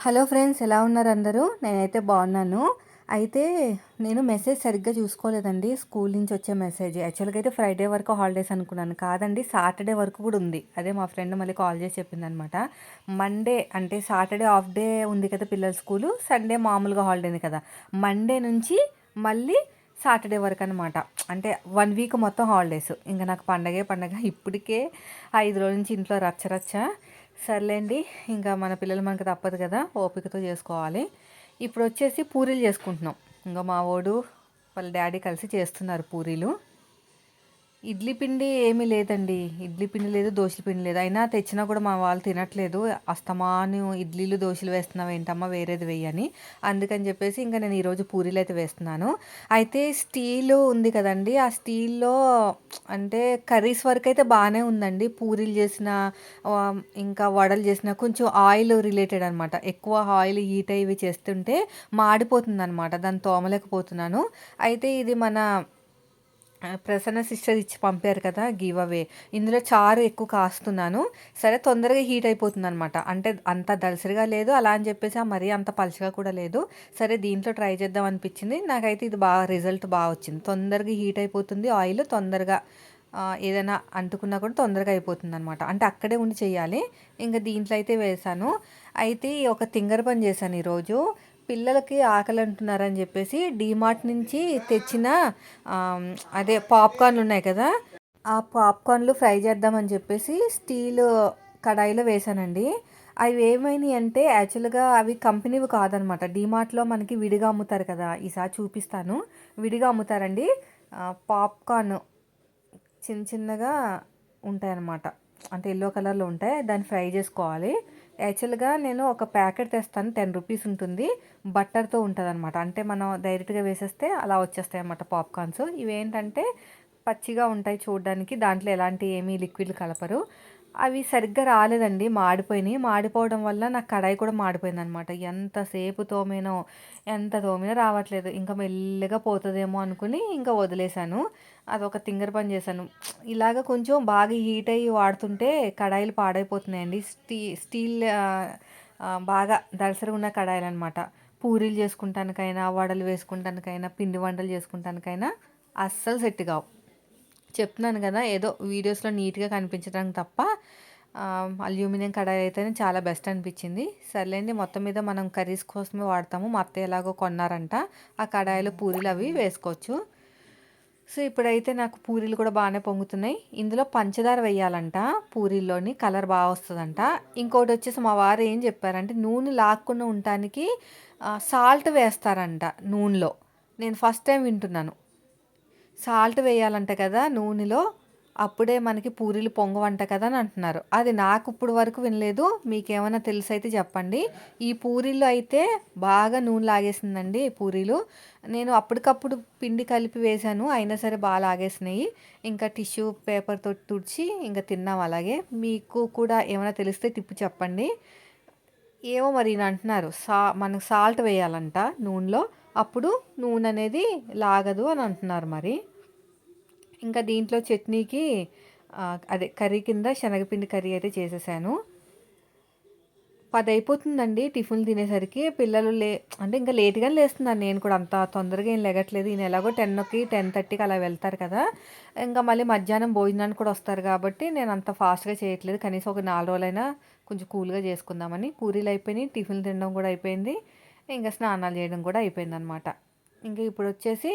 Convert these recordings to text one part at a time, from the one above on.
Hello friends, ఎలా ఉన్నారు అందరూ? నేనైతే బాగున్నాను. అయితే నేను మెసేజ్ సరిగ్గా చూసుకోలేదండి. స్కూల్ నుంచి వచ్చే మెసేజ్ యాక్చువల్గా అయితే ఫ్రైడే వరకు హాలిడేస్ అనుకున్నాను. కాదండి, సాటర్డే వరకు కూడా ఉంది. అదే మా ఫ్రెండ్ మళ్ళీ కాల్ చేసి చెప్పిందనమాట. మండే అంటే సాటర్డే హాఫ్ డే ఉంది కదా పిల్లల స్కూలు, సండే మామూలుగా హాలిడేనే కదా. మండే నుంచి మళ్ళీ సాటర్డే వరకు అనమాట. అంటే 1 వీక్ మొత్తం హాలిడేస్. ఇంకా నాకు పండగే పండగ. ఇప్పటికే 5 రోజుల నుంచి ఇంట్లో రచ్చ. సర్లేండి, ఇంకా మన పిల్లలు మనకు తప్పదు కదా, ఓపికతో చేసుకోవాలి. ఇప్పుడు వచ్చేసి పూరీలు చేసుకుంటున్నాం. ఇంకా మా వాడు వాళ్ళ డాడీ కలిసి చేస్తున్నారు పూరీలు. ఇడ్లీ పిండి ఏమీ లేదండి. ఇడ్లీ పిండి లేదు, దోశల పిండి లేదు. అయినా తెచ్చినా కూడా మా వాళ్ళు తినట్లేదు. అస్తమాను ఇడ్లీలు దోశలు వేస్తున్నావు ఏంటమ్మా, వేరేది వెయ్యని. అందుకని చెప్పేసి ఇంకా నేను ఈరోజు పూరీలు అయితే వేస్తున్నాను. అయితే స్టీలు ఉంది కదండి, ఆ స్టీల్లో అంటే కర్రీస్ వరకు అయితే బాగానే ఉందండి. పూరీలు చేసిన ఇంకా వడలు చేసిన కొంచెం ఆయిల్ రిలేటెడ్ అనమాట. ఎక్కువ ఆయిల్ హీట్ అయ్యి చేస్తుంటే మాడిపోతుంది అనమాట. దాన్ని తోమలేకపోతున్నాను. అయితే ఇది మన ప్రసన్న సిస్టర్ ఇచ్చి పంపారు కదా గివ్ అవే. ఇందులో చారు ఎక్కువ కాస్తున్నాను. సరే, తొందరగా హీట్ అయిపోతుంది అనమాట. అంటే అంత దలసరిగా లేదు, అలా అని చెప్పేసి మరీ అంత పలుచగా కూడా లేదు. సరే, దీంట్లో ట్రై చేద్దాం అనిపించింది. నాకైతే ఇది బాగా రిజల్ట్ బాగా వచ్చింది. తొందరగా హీట్ అయిపోతుంది ఆయిల్. తొందరగా ఏదైనా అంటుకున్నా కూడా తొందరగా అయిపోతుంది అనమాట. అంటే అక్కడే ఉండి చేయాలి. ఇంకా దీంట్లో అయితే వేసాను. అయితే ఒక తింగర పని చేశాను ఈరోజు. పిల్లలకి ఆకలి అంటున్నారని చెప్పేసి డీమార్ట్ నుంచి తెచ్చిన అదే పాప్కార్న్లు ఉన్నాయి కదా, ఆ పాప్కార్న్లు ఫ్రై చేద్దామని చెప్పేసి స్టీల్ కడాయిలో వేసానండి. అవి ఏమైనాయి అంటే యాక్చువల్గా అవి కంపెనీవి కాదనమాట. డీమార్ట్లో మనకి విడిగా అమ్ముతారు కదా, ఈసారి చూపిస్తాను. విడిగా అమ్ముతారండి. పాప్కార్న్ చిన్న చిన్నగా ఉంటాయన్నమాట. అంటే ఎల్లో కలర్లో ఉంటాయి. దాన్ని ఫ్రై చేసుకోవాలి. యాక్చువల్గా నేను ఒక ప్యాకెట్ తెస్తాను, 10 రూపీస్ ఉంటుంది. బట్టర్తో ఉంటుంది అనమాట. అంటే మనం డైరెక్ట్గా వేసేస్తే అలా వచ్చేస్తాయి అన్నమాట పాప్కార్న్స్. ఇవేంటంటే పచ్చిగా ఉంటాయి చూడడానికి, దాంట్లో ఎలాంటి ఏమీ లిక్విడ్లు కలపరు. అవి సరిగ్గా రాలేదండి, మాడిపోయినాయి. మాడిపోవడం వల్ల నాకు కడాయి కూడా మాడిపోయింది అనమాట. ఎంత తోమినా రావట్లేదు. ఇంకా మెల్లగా పోతుందేమో అనుకుని ఇంకా వదిలేశాను. అదొక తింగర పని చేశాను. ఇలాగ కొంచెం బాగా హీట్ అయ్యి వాడుతుంటే కడాయిలు పాడైపోతున్నాయండి. స్టీల్ బాగా దళసరిగా ఉన్న కడాయిలు అనమాట. పూరీలు చేసుకుంటానికైనా, వడలు వేసుకుంటానికైనా, పిండి వంటలు చేసుకుంటానికైనా అస్సలు సెట్ కావు. చెప్తున్నాను కదా, ఏదో వీడియోస్లో నీట్గా కనిపించడానికి తప్ప అల్యూమినియం కడాయి అయితేనే చాలా బెస్ట్ అనిపించింది. సర్లేండి, మొత్తం మీద మనం కర్రీస్ కోసమే వాడతాము. మా అత్తయ్య ఎలాగో కొన్నారంట. ఆ కడాయిలో పూరీలు అవి వేసుకోవచ్చు. సో ఇప్పుడైతే నాకు పూరీలు కూడా బాగానే పొంగుతున్నాయి. ఇందులో పంచదార వేయాలంట పూరీల్లోని, కలర్ బాగా వస్తుందంట. ఇంకోటి వచ్చేసి మా వారు ఏం చెప్పారంటే నూనె లాక్కుండా ఉండటానికి సాల్ట్ వేస్తారంట నూనెలో. నేను ఫస్ట్ టైం వింటున్నాను. సాల్ట్ వేయాలంట కదా నూనెలో, అప్పుడే మనకి పూరీలు పొంగవంట కదా అని అంటున్నారు. అది నాకు ఇప్పుడు వరకు వినలేదు. మీకేమైనా తెలిసి అయితే చెప్పండి. ఈ పూరీలు అయితే బాగా నూనె లాగేసిందండి పూరీలు. నేను అప్పటికప్పుడు పిండి కలిపి వేశాను, అయినా సరే బాగా లాగేసినాయి. ఇంకా టిష్యూ పేపర్తో తుడిచి ఇంకా తిన్నాం అలాగే. మీకు కూడా ఏమైనా తెలిస్తే టిప్పు చెప్పండి. ఏమో మరి ఈయన అంటున్నారు మనకు సాల్ట్ వేయాలంట నూనెలో, అప్పుడు నూనె అనేది లాగదు అని అంటున్నారు మరి. ఇంకా దీంట్లో చట్నీకి అదే కర్రీ కింద శనగపిండి కర్రీ అయితే చేసేసాను. 10 అయిపోతుందండి టిఫిన్ తినేసరికి. పిల్లలు అంటే ఇంకా లేట్గానే లేస్తున్నాను. నేను కూడా అంత తొందరగా ఏం లెగట్లేదు. ఈయన ఎలాగో 10కి 10:30కి అలా వెళ్తారు కదా. ఇంకా మళ్ళీ మధ్యాహ్నం భోజనానికి కూడా వస్తారు కాబట్టి నేను అంత ఫాస్ట్గా చేయట్లేదు. కనీసం ఒక 4 రోజులైనా కొంచెం కూల్గా చేసుకుందామని. పూరీలు అయిపోయినాయి, టిఫిన్లు తినడం కూడా అయిపోయింది, ఇంకా స్నానాలు చేయడం కూడా అయిపోయింది అనమాట. ఇంకా ఇప్పుడు వచ్చేసి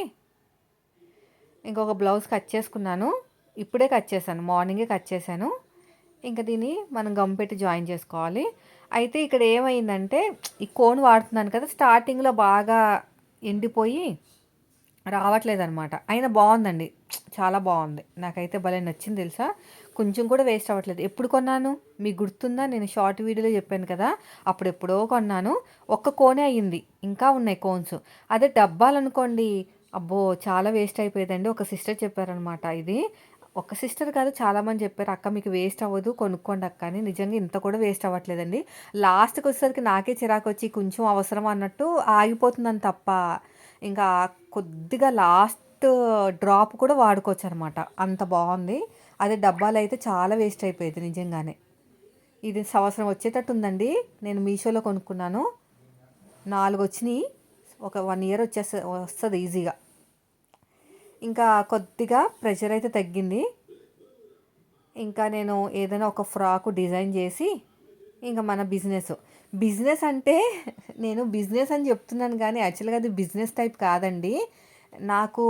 ఇంకొక బ్లౌజ్ కట్ చేసుకున్నాను. ఇప్పుడే కట్ చేశాను, మార్నింగే కట్ చేశాను. ఇంకా దీన్ని మనం గమ్ పెట్టి జాయిన్ చేసుకోవాలి. అయితే ఇక్కడ ఏమైందంటే ఈ కోన్ వాడుతున్నాను కదా, స్టార్టింగ్లో బాగా ఎండిపోయి రావట్లేదనమాట. అయినా బాగుందండి, చాలా బాగుంది. నాకైతే భలే నచ్చింది తెలుసా. కొంచెం కూడా వేస్ట్ అవ్వట్లేదు. ఎప్పుడు కొన్నాను మీకు గుర్తుందా? నేను షార్ట్ వీడియోలో చెప్పాను కదా, అప్పుడు ఎప్పుడో కొన్నాను. ఒక్క కోనే అయ్యింది, ఇంకా ఉన్నాయి కోన్స్. అదే డబ్బాలు అనుకోండి, అబ్బో చాలా వేస్ట్ అయిపోయేదండి. ఒక సిస్టర్ చెప్పారనమాట ఇది. ఒక సిస్టర్ కాదు, చాలామంది చెప్పారు, అక్క మీకు వేస్ట్ అవ్వదు కొనుక్కోండి అక్క అని. నిజంగా ఇంత కూడా వేస్ట్ అవ్వట్లేదండి. లాస్ట్కి వచ్చేసరికి నాకే చిరాకు వచ్చి కొంచెం అవసరం అన్నట్టు ఆగిపోతుందని తప్ప, ఇంకా కొద్దిగా లాస్ట్ డ్రాప్ కూడా వాడుకోవచ్చు అనమాట. అంత బాగుంది. అదే డబ్బాలు అయితే చాలా వేస్ట్ అయిపోయేది నిజంగానే. ఇది సంవత్సరం వచ్చేటట్టు ఉందండి. నేను మీషోలో కొనుక్కున్నాను. 4 వచ్చినాయి. ఒక 1 ఇయర్ వస్తుంది ఈజీగా. ఇంకా కొద్దిగా ప్రెషర్ అయితే తగ్గింది. ఇంకా నేను ఏదైనా ఒక ఫ్రాకు డిజైన్ చేసి ఇంకా మన బిజినెస్ అంటే నేను బిజినెస్ అని చెప్తున్నాను కానీ యాక్చువల్గా అది బిజినెస్ టైప్ కాదండి. నాకు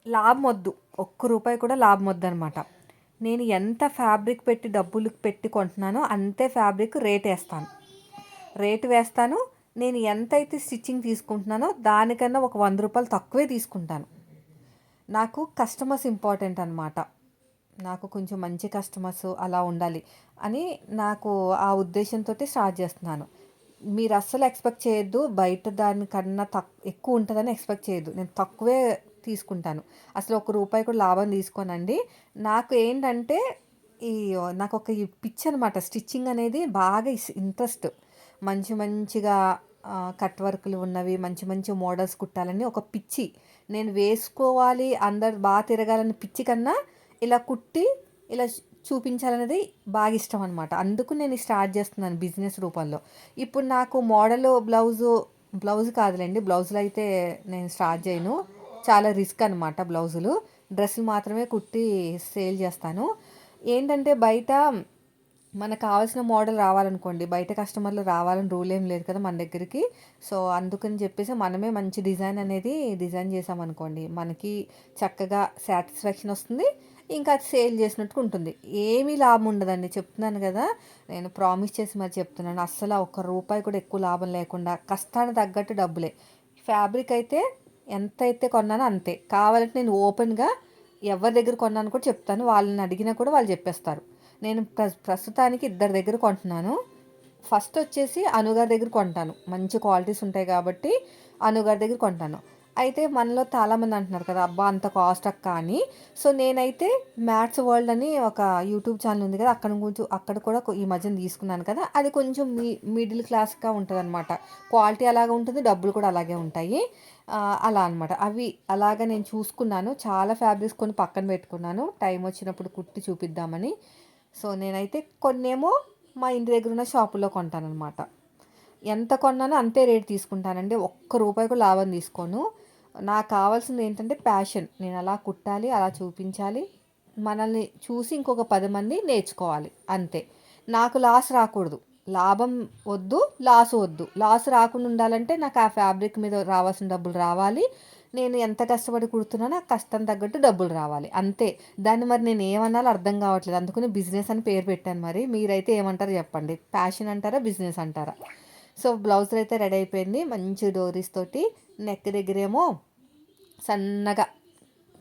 లాభం వద్దు, ఒక్క రూపాయి కూడా లాభం వద్దు అనమాట. నేను ఎంత ఫ్యాబ్రిక్ పెట్టి డబ్బులు పెట్టి కొంటున్నానో అంతే ఫ్యాబ్రిక్ రేట్ వేస్తాను. నేను ఎంతైతే స్టిచ్చింగ్ తీసుకుంటున్నానో దానికన్నా ఒక 100 రూపాయలు తక్కువే తీసుకుంటాను. నాకు కస్టమర్స్ ఇంపార్టెంట్ అనమాట. నాకు కొంచెం మంచి కస్టమర్స్ అలా ఉండాలి అని నాకు ఆ ఉద్దేశంతో స్టార్ట్ చేస్తున్నాను. మీరు అస్సలు ఎక్స్పెక్ట్ చేయొద్దు, బయట దానికన్నా ఎక్కువ ఉంటుందని ఎక్స్పెక్ట్ చేయొద్దు. నేను తక్కువే తీసుకుంటాను. అసలు ఒక రూపాయి కూడా లాభం తీసుకోనండి. నాకు ఏంటంటే ఈ నాకు ఒక ఈ పిచ్చి అనమాట. స్టిచ్చింగ్ అనేది బాగా ఇంట్రెస్ట్. మంచిగా కట్ వర్క్లు ఉన్నవి మంచి మంచి మోడల్స్ కుట్టాలని ఒక పిచ్చి. నేను వేసుకోవాలి, అందరు బాగా తిరగాలని పిచ్చి కన్నా ఇలా కుట్టి ఇలా చూపించాలనేది బాగా ఇష్టం అనమాట. అందుకు నేను స్టార్ట్ చేస్తున్నాను బిజినెస్ రూపంలో. ఇప్పుడు నాకు బ్లౌజ్ కాదులేండి, బ్లౌజులు అయితే నేను స్టార్ట్ చేయను. చాలా రిస్క్ అనమాట బ్లౌజులు. డ్రెస్సులు మాత్రమే కుట్టి సేల్ చేస్తాను. ఏంటంటే బయట మనకు కావాల్సిన మోడల్ రావాలనుకోండి, బయట కస్టమర్లు రావాలని రూల్ ఏం లేదు కదా మన దగ్గరికి. సో అందుకని చెప్పేసి మనమే మంచి డిజైన్ చేసామనుకోండి, మనకి చక్కగా సాటిస్ఫాక్షన్ వస్తుంది. ఇంకా అది సేల్ చేసినట్టుగా ఉంటుంది. ఏమీ లాభం ఉండదండి, చెప్తున్నాను కదా. నేను ప్రామిస్ చేసి మరి చెప్తున్నాను, అస్సలు ఒక్క రూపాయి కూడా ఎక్కువ లాభం లేకుండా కష్టానికి తగ్గట్టు డబ్బులే. ఫ్యాబ్రిక్ అయితే ఎంతైతే కొన్నానో అంతే. కావాలంటే నేను ఓపెన్గా ఎవరి దగ్గర కొన్నాను కూడా చెప్తాను. వాళ్ళని అడిగినా కూడా వాళ్ళు చెప్పేస్తారు. నేను ప్రస్తుతానికి 2 దగ్గర కొంటున్నాను. ఫస్ట్ వచ్చేసి అనుగారి దగ్గర కొంటాను, మంచి క్వాలిటీస్ ఉంటాయి కాబట్టి అనుగారి దగ్గర కొంటాను. అయితే మనలో చాలామంది అంటున్నారు కదా, అబ్బా అంత కాస్ట్ అక్క అని. సో నేనైతే మ్యాథ్స్ వరల్డ్ అని ఒక యూట్యూబ్ ఛానల్ ఉంది కదా, అక్కడ కూడా ఈ మధ్యన తీసుకున్నాను కదా. అది కొంచెం మిడిల్ క్లాస్గా ఉంటుంది అనమాట. క్వాలిటీ అలాగే ఉంటుంది, డబ్బులు కూడా అలాగే ఉంటాయి. అలా అనమాట. అవి అలాగా నేను చూసుకున్నాను. చాలా ఫ్యాబ్రిక్స్ కొన్ని పక్కన పెట్టుకున్నాను, టైం వచ్చినప్పుడు కుట్టి చూపిద్దామని. సో నేనైతే కొన్నేమో మా ఇంటి దగ్గర ఉన్న షాపుల్లో కొంటానన్నమాట. ఎంత కొన్నానో అంతే రేట్ తీసుకుంటానండి. ఒక్క రూపాయి కూడా లాభం తీసుకోను. నాకు కావాల్సింది ఏంటంటే ప్యాషన్. నేను అలా కుట్టాలి, అలా చూపించాలి, మనల్ని చూసి ఇంకొక 10 మంది నేర్చుకోవాలి అంతే. నాకు లాస్ రాకూడదు, లాభం వద్దు, లాస్ రాకుండా ఉండాలంటే నాకు ఆ ఫ్యాబ్రిక్ మీద రావాల్సిన డబ్బులు రావాలి. నేను ఎంత కష్టపడి కుడుతున్నానో ఆ కష్టం తగ్గట్టు డబ్బులు రావాలి అంతే. దాన్ని మరి నేను ఏమన్నాలో అర్థం కావట్లేదు, అందుకని బిజినెస్ అని పేరు పెట్టాను. మరి మీరైతే ఏమంటారు చెప్పండి, ప్యాషన్ అంటారా బిజినెస్ అంటారా? సో బ్లౌజ్ అయితే రెడీ అయిపోయింది, మంచి డోరీస్ తోటి. నెక్ దగ్గరేమో సన్నగా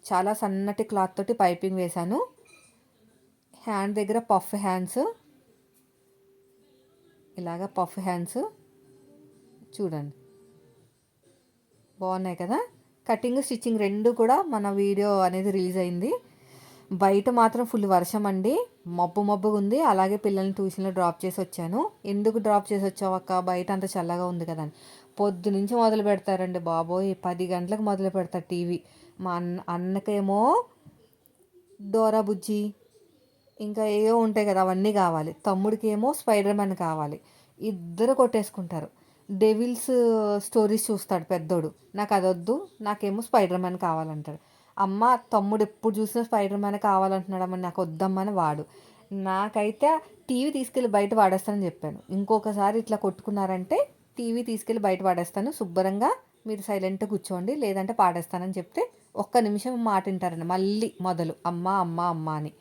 చాలా సన్నటి క్లాత్ తోటి పైపింగ్ వేశాను. హ్యాండ్ దగ్గర పఫ్ హ్యాండ్స్, ఇలాగ పఫ్ హ్యాండ్స్ చూడండి, బాగున్నాయి కదా. కటింగ్ స్టిచ్చింగ్ రెండు కూడా మన వీడియో అనేది రిలీజ్ అయింది. బయట మాత్రం ఫుల్ వర్షం అండి, మబ్బుగా ఉంది. అలాగే పిల్లల్ని ట్యూషన్లో డ్రాప్ చేసి వచ్చాను. ఎందుకు డ్రాప్ చేసి వచ్చావక్క, బయట అంత చల్లగా ఉంది కదా అని. పొద్దు నుంచి మొదలు పెడతారండి బాబోయ్, 10 గంటలకు మొదలు పెడతారు టీవీ. మా అన్నకేమో డోరా బుజ్జి ఇంకా ఏవో ఉంటాయి కదా అవన్నీ కావాలి, తమ్ముడికి ఏమో స్పైడర్ మ్యాన్ కావాలి. ఇద్దరు కొట్టేసుకుంటారు. డెవిల్స్ స్టోరీస్ చూస్తాడు పెద్దోడు, నాకు అదొద్దు, నాకేమో స్పైడర్ మ్యాన్ కావాలంటాడు. అమ్మ తమ్ముడు ఎప్పుడు చూసినా స్పైడర్ మ్యాన్ కావాలంటున్నాడమ్మని, నాకు వద్దమ్మని వాడు. నాకైతే టీవీ తీసుకెళ్ళి బయట వాడేస్తానని చెప్పాను. ఇంకొకసారి ఇట్లా కొట్టుకున్నారంటే టీవీ తీసుకెళ్ళి బయట వాడేస్తాను, శుభ్రంగా మీరు సైలెంట్గా కూర్చోండి, లేదంటే పాడేస్తానని చెప్తే ఒక్క నిమిషం మాట వింటారండి. మళ్ళీ మొదలు అమ్మ అమ్మ అమ్మ అని.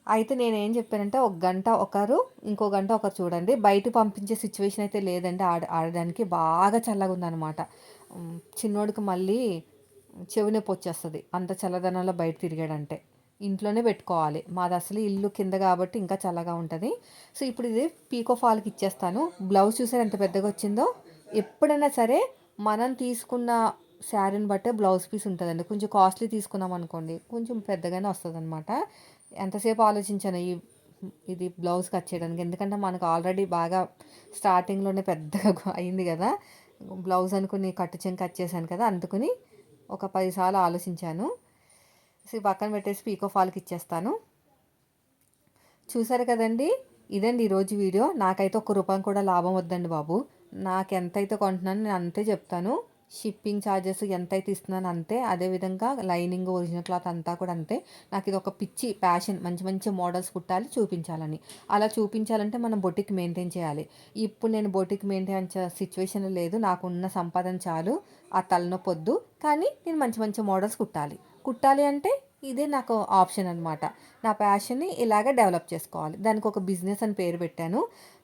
అయితే నేనేం చెప్పానంటే, ఒక గంట ఒకరు, ఇంకో గంట ఒకరు చూడండి. బయట పంపించే సిచ్యువేషన్ అయితే లేదండి. ఆడడానికి బాగా చల్లగా ఉందన్నమాట. చిన్నోడికి మళ్ళీ చెవి నొప్పి వచ్చేస్తుంది అంత చల్లదనంలో బయట తిరిగాడంటే. ఇంట్లోనే పెట్టుకోవాలి, మాది అసలు ఇల్లు కింద కాబట్టి ఇంకా చల్లగా ఉంటుంది. సో ఇప్పుడు ఇది పీకో ఫాల్కి ఇచ్చేస్తాను. బ్లౌజ్ చూసారు ఎంత పెద్దగా వచ్చిందో. ఎప్పుడైనా సరే మనం తీసుకున్న శారీని బట్టే బ్లౌజ్ పీస్ ఉంటుందండి. కొంచెం కాస్ట్లీ తీసుకున్నాం అనుకోండి, కొంచెం పెద్దగానే వస్తుంది అనమాట. ఎంతసేపు ఆలోచించాను ఇది బ్లౌజ్ కట్ చేయడానికి, ఎందుకంటే మనకు ఆల్రెడీ బాగా స్టార్టింగ్లోనే పెద్దగా అయింది కదా బ్లౌజ్ అనుకుని కట్ చేశాను కదా, అందుకుని ఒక 10 సార్లు ఆలోచించాను. సో పక్కన పెట్టేసి పీకో ఫాల్కి ఇచ్చేస్తాను. చూసారు కదండీ! ఇదండి ఈరోజు వీడియో. నాకైతే ఒక్క రూపాయి కూడా లాభం వద్దండి బాబు. నాకెంతైతే కొంటున్నానో నేను అంతే చెప్తాను. షిప్పింగ్ ఛార్జెస్ ఎంతైతే ఇస్తున్నానో అంతే. అదేవిధంగా లైనింగ్, ఒరిజినల్ క్లాత్ అంతా కూడా అంతే. నాకిదొక పిచ్చి ప్యాషన్. మంచి మంచి మోడల్స్ కుట్టాలి, చూపించాలని. అలా చూపించాలంటే మనం బొటిక్ మెయింటైన్ చేయాలి. ఇప్పుడు నేను బొటిక్ మెయింటైన్ సిచ్యువేషన్‌లో లేదు. నాకున్న సంపాదన చాలు. ఆ తలనొప్పొద్దు. కానీ నేను మంచి మంచి మోడల్స్ కుట్టాలి. కుట్టాలి అంటే ఇదే నాకు ఆప్షన్ అనమాట. నా ప్యాషన్‌ని ఇలాగే డెవలప్ చేసుకోవాలి. దానికొక బిజినెస్ అని పేరు పెట్టాను.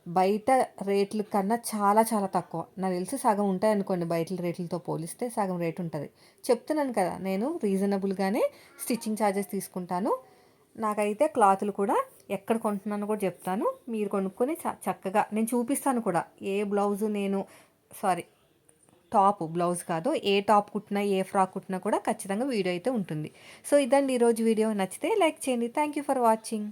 బయట రేట్ల కన్నా చాలా చాలా తక్కువ. నాకు తెలిసి సగం ఉంటాయనుకోండి బయట రేట్లతో పోలిస్తే సగం రేట్ ఉంటది. చెప్తున్నాను కదా! నేను రీజనబుల్‌గానే స్టిచ్చింగ్ ఛార్జెస్ తీసుకుంటాను. నాకైతే క్లాతులు కూడా ఎక్కడ కొంటున్నానో కూడా చెప్తాను. మీరు కొనుక్కొని చక్కగా నేను చూపిస్తాను కూడా. ఏ బ్లౌజు నేను సారీ టాప్ బ్లౌజ్ కాదు. ఏ టాప్ కుట్టినా, ఏ ఫ్రాక్ కుట్టినా కూడా ఖచ్చితంగా వీడియో అయితే ఉంటుంది. సో, ఇదండి ఈరోజు వీడియో. నచ్చితే లైక్ చేయండి. Thank you for watching.